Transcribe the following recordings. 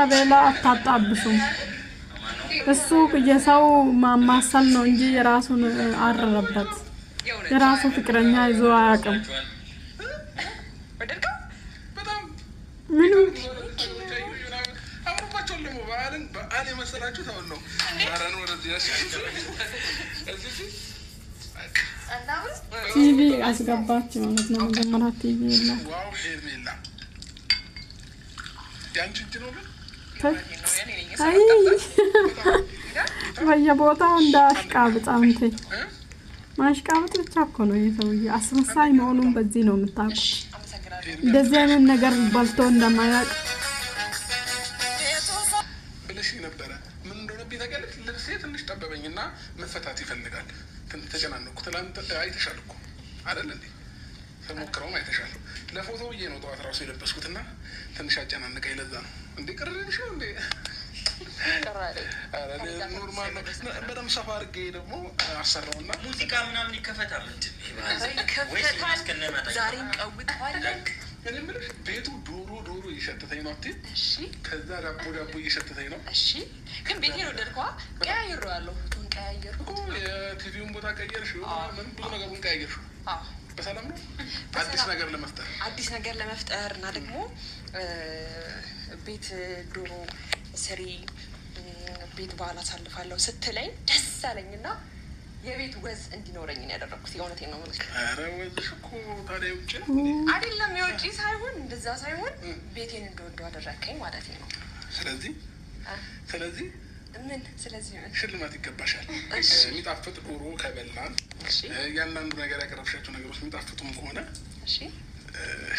አቤላ አታጣብሱም እሱ የሰው ማማሰል ነው እንጂ የራሱን አረረበት የራሱ ፍቅረኛ ይዞ አያውቅም ምን በአል የመሰላችሁ ተወለው ማራን ወደዚህ ቲቪ አስገባች ማለት ነው መጀመሪያ ቲቪ የለም ዋው ሄርሜላ ያንቺ ነው አይ በየቦታው እንዳሽቃብጥ አንተ ማሽቃብጥ ብቻ እኮ ነው የሰውዬ አስመሳይ መሆኑን በዚህ ነው የምታውቁት እንደዚህ አይነት ነገር ባልቶ እንደማያውቅ ብለሽ ነበር ምን እንደሆነ ቢታገለክ ልብሴ ትንሽ ጠበበኝና መፈታት ይፈልጋል ተጨናነኩ ትላንት አይተሻል እኮ አይደል እንዴ ተሞክረውም አይተሻል ለፎቶ ብዬ ነው ጠዋት ራሱ የለበስኩትና ትንሽ አጨናነቀኝ ለዛ ነው እንዴ ቅርልሽ እንዴ ኖርማል ነው በደምብ ሰፋ አድርጌ ደግሞ አሰራውና ሙዚቃ ምናምን ይከፈታል እንዴ ዛሬም ቀውጣዋል እኔ የምልሽ ቤቱ ዶሮ እየሸተተኝ ነው አትይ እሺ ከዛ ዳቦ እየሸተተኝ ነው እሺ ግን ቤቴ ነው ደርኳ ቀያይሯለሁ ቀያይሩ የቲቪውን ቦታ ቀየርሽው ምን ብዙ ነገሩን ቀያየርሽው በሰላም ነው አዲስ ነገር ለመፍጠር እና ደግሞ ቤት ዶሮ ስሪ ቤት በዓል አሳልፋለሁ ስትለኝ ደስ አለኝና የቤት ወዝ እንዲኖረኝ ነው ያደረኩት የእውነቴን ነው ማለት ነው ኧረ ወዝሽ እኮ ታዲያ ውጪ አይደለም የውጪ ሳይሆን እንደዛ ሳይሆን ቤቴን እንደወደው አደረከኝ ማለት ነው ስለዚህ ምን ስለዚህ ሽልማት ይገባሻል የሚጣፍጥ ዶሮ ከበላን ያንዳንዱ ነገር ያቀረብሻቸው ነገሮች የሚጣፍጡም ከሆነ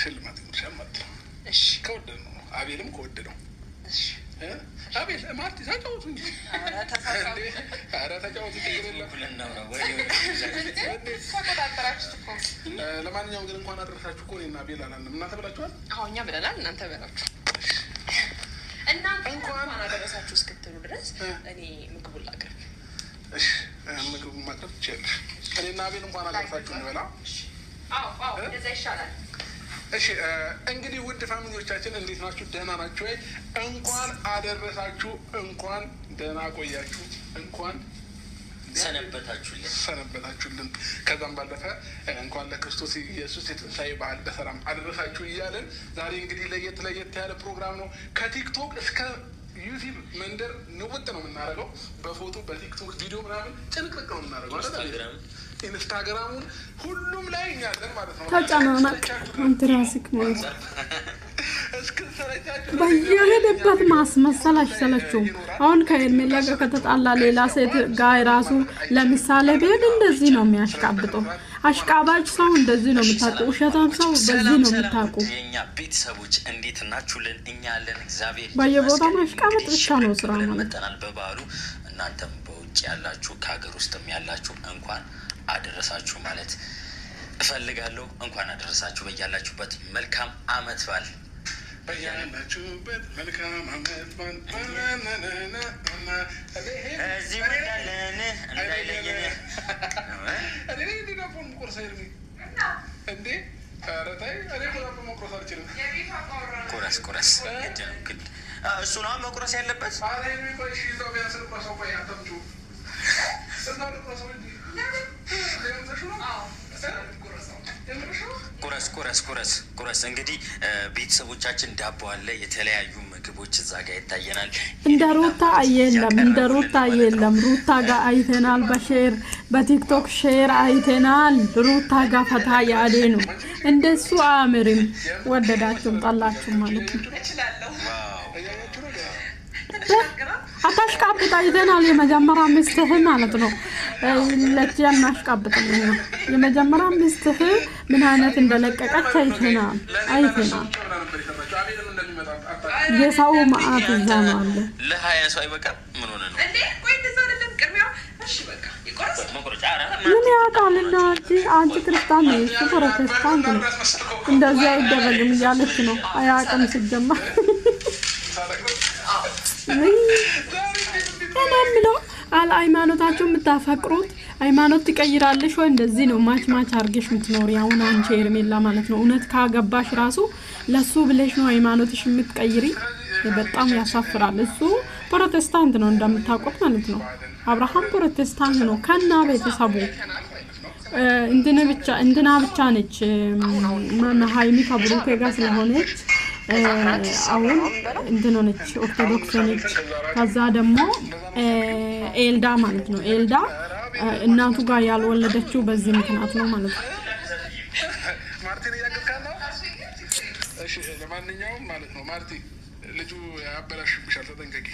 ሽልማት ይኖርሻል ማለት ነው ከወደድ ነው አቤልም ከወደደው አቤል ማርቲ ተጫወቱ እንጂ ኧረ ተጫወቱ ለማንኛውም ግን እንኳን አደረሳችሁ እኮ እኔና አቤል አላልንም እናንተ ብላችኋል አዎ እኛ ብለናል እናንተ በላችሁ እናንተ እንኳን አደረሳችሁ እስክትሉ ድረስ እኔ ምግቡን ላቅርብ እሺ ምግቡን ማቅረብ ትችያለሽ እኔና አቤል እንኳን አደረሳችሁ እንበላ አዎ እንደዛ ይሻላል እሺ እንግዲህ ውድ ፋሚሊዎቻችን እንዴት ናችሁ ደህና ናችሁ ወይ እንኳን አደረሳችሁ እንኳን ደህና ቆያችሁ እንኳን ሰነበታችሁልን ከዛም ባለፈ እንኳን ለክርስቶስ ኢየሱስ የትንሣኤ በዓል በሰላም አደረሳችሁ እያለን ዛሬ እንግዲህ ለየት ያለ ፕሮግራም ነው ከቲክቶክ እስከ ዩቲዩብ መንደር ንውጥ ነው የምናደርገው በፎቶ በቲክቶክ ቪዲዮ ምናምን ጭንቅልቅ ነው የምናደርገው ኢንስታግራሙን ሁሉም ላይ እኛለን ማለት ነው ተጨናነቅ አንትራስክ ማለት በየሄደበት ማስመሰል አይሰለችውም አሁን ከሄርሜላ ጋር ከተጣላ ሌላ ሴት ጋር ራሱ ለምሳሌ ቢሄድ እንደዚህ ነው የሚያሽቃብጠው አሽቃባጭ ሰው እንደዚህ ነው የምታውቁ ውሸታም ሰው በዚህ ነው የምታውቁ የኛ ቤተሰቦች እንዴት ናችሁልን እኛ ያለን እግዚአብሔር በየቦታው ማሽቃበጥ ብቻ ነው ስራ ማለት ነው በባሉ እናንተም በውጭ ያላችሁ ከሀገር ውስጥም ያላችሁ እንኳን አደረሳችሁ ማለት እፈልጋለሁ እንኳን አደረሳችሁ በያላችሁበት መልካም አመት በዓል በያላችሁበት መልካም አመት በዓል እዚህ ወዳለን እንዳይለየን እኔ ዲናፎን ቁርስ አይልም እንዴ አረታይ እኔ ቁራብ መቁረስ አልችልም ቁረስ ግድ እሱ ነው መቁረስ ያለበት አሬ ቢቆይ ሺዛው ቢያንስ ቁረሰው ቆይ አተምጩ ስናው ቁረሰው እንዴ ቁረስ እንግዲህ ቤተሰቦቻችን ዳቦ አለ የተለያዩ ምግቦች እዛ ጋር ይታየናል እንደ ሩታ የለም ሩታ ጋር አይተናል በሼር በቲክቶክ ሼር አይተናል ሩታ ጋር ፈታ ያለ ነው እንደሱ አምርም ወደዳችሁም ጠላችሁም ማለት ነው አታሽቃብጥ አይተናል የመጀመሪያ ሚስትህ ማለት ነው ለጂያን ማሽቃብጥ ነው የመጀመሪያ ሚስትህ ምን አይነት እንደለቀቀች አይተናል የሰው ማአት ዛና አለ ለ20 ሰው አይበቃም ምን ሆነ ነው እንዴ ቆይ እንደዛ አይደለም ቅርሚያው እሺ በቃ ይቆርስ ምን ያውቃልና አንቺ ክርስቲያን ነሽ ፕሮቴስታንት ነው እንደዚህ አይደረግም እያለች ነው አያውቅም ሲጀመር ምነው ሃይማኖታችሁ የምታፈቅሩት ሃይማኖት ትቀይራለሽ ወይ እንደዚህ ነው ማች አርገሽ ምትኖር ያውን አንቺ ሄርሜላ ማለት ነው እውነት ካገባሽ ራሱ ለሱ ብለሽ ነው ሃይማኖትሽ የምትቀይሪ በጣም ያሳፍራል እሱ ፕሮቴስታንት ነው እንደምታውቁት ማለት ነው አብርሃም ፕሮቴስታንት ነው ከና ቤተሰቡ እንትና ብቻ ነች ማና ሃይሚ ከብሩክ ጋር ስለሆነች አሁን እንትና ነች ኦርቶዶክስ ነች ከዛ ደግሞ ኤልዳ ማለት ነው ኤልዳ እናቱ ጋር ያልወለደችው በዚህ ምክንያት ነው ማለት ነው ማርቲን ያቀርካና እሺ ለማንኛውም ማለት ነው ማርቲ ልጁ ያበላሽብሻል ተጠንቀቂ